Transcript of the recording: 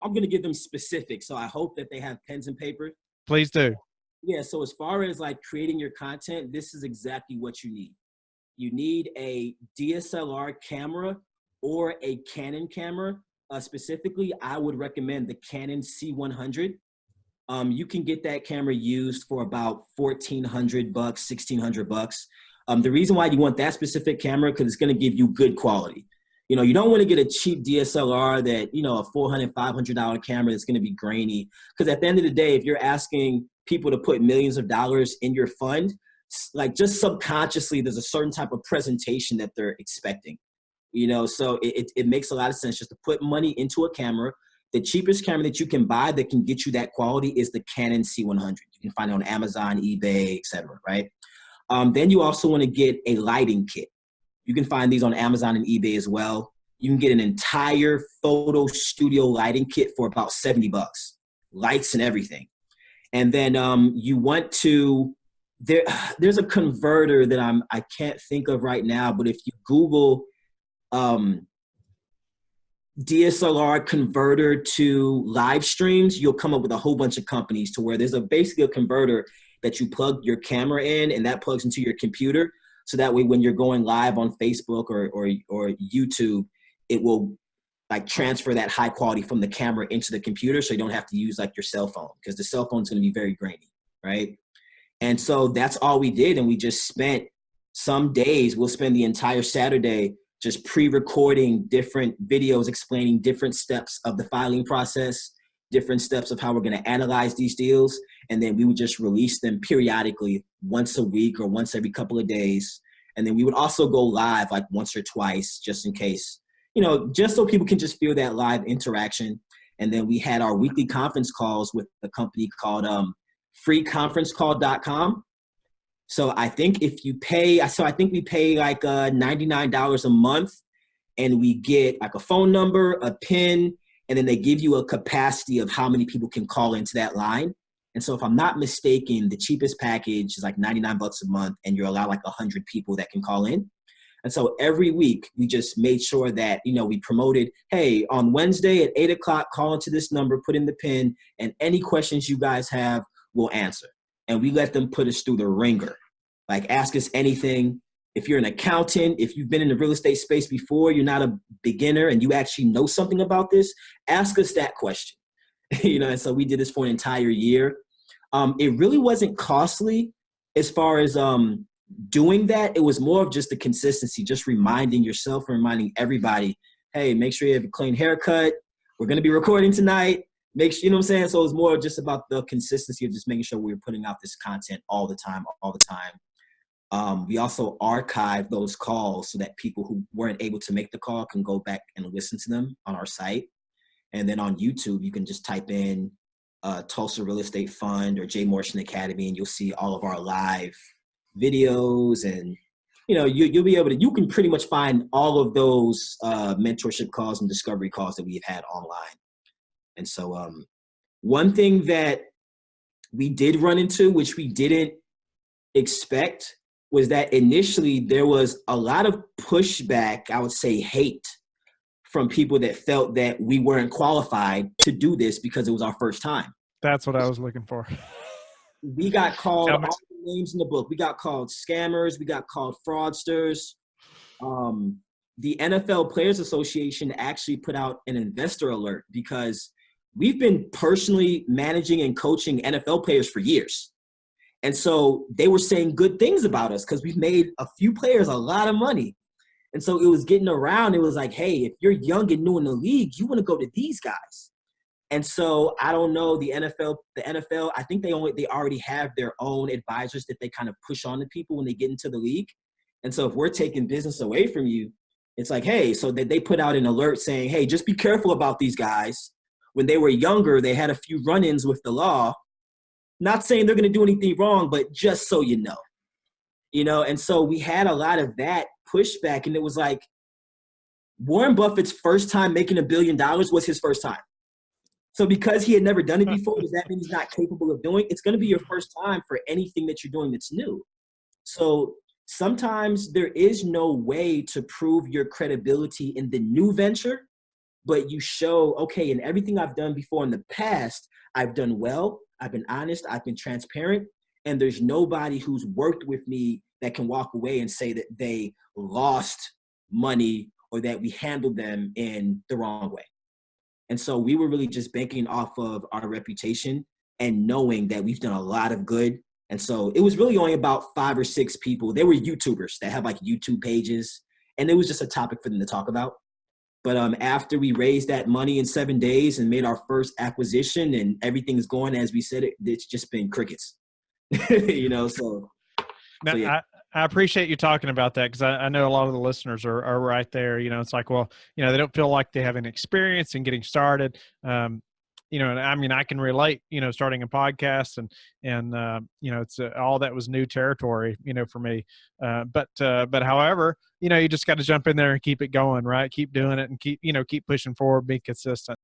I'm going to give them specifics. So I hope that they have pens and paper. Please do. Yeah. So as far as like creating your content, this is exactly what you need. You need a DSLR camera or a Canon camera. Specifically, I would recommend the Canon C100. You can get that camera used for about $1,400, $1,600. The reason why you want that specific camera, because it's going to give you good quality. You know, you don't want to get a cheap DSLR that, you know, a $400, $500 camera that's going to be grainy. Because at the end of the day, if you're asking people to put millions of dollars in your fund, like just subconsciously, there's a certain type of presentation that they're expecting. You know, so it makes a lot of sense just to put money into a camera. The cheapest camera that you can buy that can get you that quality is the Canon C100. You can find it on Amazon, eBay, etc. Right? Then you also want to get a lighting kit. You can find these on Amazon and eBay as well. You can get an entire photo studio lighting kit for about $70, lights and everything. And then you want to, there's a converter that I can't think of right now, but if you Google DSLR converter to live streams, you'll come up with a whole bunch of companies to where there's basically a converter that you plug your camera in, and that plugs into your computer. So that way, when you're going live on Facebook or YouTube, it will like transfer that high quality from the camera into the computer. So you don't have to use like your cell phone, because the cell phone is going to be very grainy. Right. And so that's all we did. And we just spent some days, we'll spend the entire Saturday just pre-recording different videos explaining different steps of the filing process, different steps of how we're going to analyze these deals. And then we would just release them periodically, once a week or once every couple of days. And then we would also go live like once or twice, just in case, you know, just so people can just feel that live interaction. And then we had our weekly conference calls with a company called freeconferencecall.com. So I think if you pay, I think we pay like $99 a month, and we get like a phone number, a PIN, and then they give you a capacity of how many people can call into that line. And so if I'm not mistaken, the cheapest package is like $99 a month, and you're allowed like 100 people that can call in. And so every week we just made sure that, you know, we promoted, hey, on Wednesday at 8 o'clock, call into this number, put in the PIN, and any questions you guys have, we'll answer. And we let them put us through the ringer. Like, ask us anything. If you're an accountant, if you've been in the real estate space before, you're not a beginner and you actually know something about this, ask us that question. You know, and so we did this for an entire year. It really wasn't costly as far as doing that. It was more of just the consistency, just reminding yourself and reminding everybody, hey, make sure you have a clean haircut. We're going to be recording tonight. Make sure, you know what I'm saying? So it was more just about the consistency of just making sure we were putting out this content all the time. We also archive those calls so that people who weren't able to make the call can go back and listen to them on our site. And then on YouTube, you can just type in Tulsa Real Estate Fund or J. Morrison Academy, and you'll see all of our live videos. And, you know, you'll be able to, you can pretty much find all of those mentorship calls and discovery calls that we've had online. And so one thing that we did run into, which we didn't expect, was that initially there was a lot of pushback, I would say hate, from people that felt that we weren't qualified to do this because it was our first time. That's what I was looking for. We got called all the names in the book. We got called scammers. We got called fraudsters. The NFL Players Association actually put out an investor alert because we've been personally managing and coaching NFL players for years. And so they were saying good things about us because we've made a few players a lot of money. And so it was getting around. It was like, hey, if you're young and new in the league, you want to go to these guys. And so I don't know, the NFL, I think they already have their own advisors that they kind of push on to people when they get into the league. And so if we're taking business away from you, it's like, hey, so that they put out an alert saying, hey, just be careful about these guys. When they were younger, they had a few run-ins with the law. Not saying they're going to do anything wrong, but just so you know. You know, and so we had a lot of that pushback, and it was like Warren Buffett's first time making $1 billion was his first time. So because he had never done it before, does that mean he's not capable of doing it? It's going to be your first time for anything that you're doing that's new. So sometimes there is no way to prove your credibility in the new venture but you show, okay, in everything I've done before in the past, I've done well, I've been honest, I've been transparent, and there's nobody who's worked with me that can walk away and say that they lost money or that we handled them in the wrong way. And so we were really just banking off of our reputation and knowing that we've done a lot of good. And so it was really only about 5 or 6 people. They were YouTubers that have like YouTube pages, and it was just a topic for them to talk about. But after we raised that money in 7 days and made our first acquisition and everything's going as we said it's just been crickets. So Now, yeah. I appreciate you talking about that, because I know a lot of the listeners are right there. It's like, well, they don't feel like they have an experience in getting started. And I mean, I can relate, starting a podcast and it's all that was new territory, for me. But however, you just got to jump in there and keep it going, right? Keep doing it and keep pushing forward, be consistent.